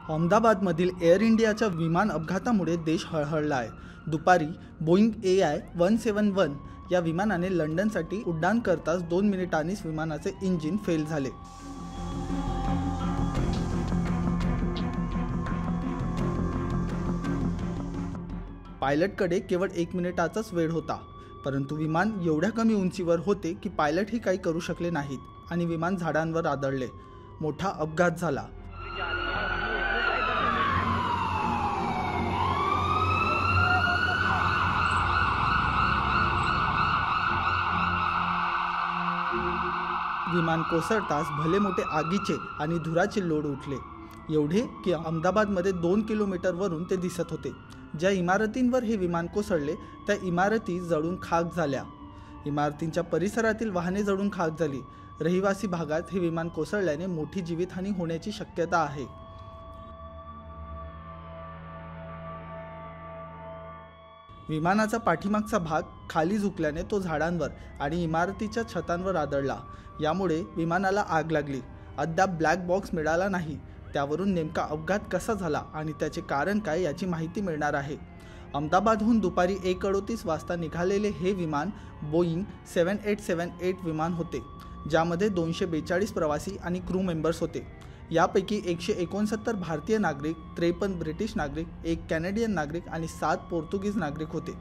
अहमदाबादमधील air इंडियाच्या विमान अपघातामुळे देश हळहळला आहे। दुपारी बोईंग AI-171 या विमानाने लंडनसाठी उड्डाण करताच 2 मिनिटांनीच विमानाचे इंजिन फेल झाले। पायलटकडे केवळ 1 मिनिटाचाच वेळ होता, परंतु विमान एवढ्या कमी उंचीवर होते की पायलटही काही करू शकले नाहीत आणि विमान झाडांवर आदळले। मोठा अपघात झाला। विमान कोसळताच भले मोठे आगीचे आणि धुराचे लोट उठले, एवढे की अहमदाबादमध्ये 2 किलोमीटरवरून ते दिसत होते। ज्या इमारतींवर हे विमान कोसळले त्या इमारती जळून खाक झाल्या। इमारतींच्या परिसरातील वाहने जळून खाक झाली। रहिवासी भागात हे विमान कोसळल्याने मोठी जीवितहानी होण्याची शक्यता आहे। विमानाचा पाठीमागचा भाग खाली झुकल्याने तो झाडांवर आणि इमारतीच्या छतांवर आदळला। यामुळे विमानाला आग लागली। अद्याप ब्लॅक बॉक्स मिळाला नाही। त्यावरून नेमका अपघात कसा झाला आणि त्याचे कारण काय याची माहिती मिळणार आहे। अहमदाबादहून दुपारी 1:38 वाजता निघालेले हे विमान बोईंग 7878 विमान होते, ज्यामध्ये 242 प्रवासी आणि क्रू मेंबर्स होते। यापैकी 169 भारतीय नागरिक, 53 ब्रिटिश नागरिक, 1 कॅनेडियन नागरिक आणि 7 पोर्तुगीज नागरिक होते।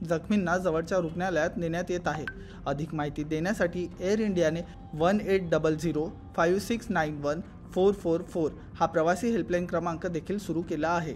जखमींना जवळच्या रुग्णालयात नेण्यात येत आहे। अधिक माहिती देण्यासाठी एअर इंडियाने 1800-5691-444 हा प्रवासी हेल्पलाईन क्रमांक देखील सुरू केला आहे।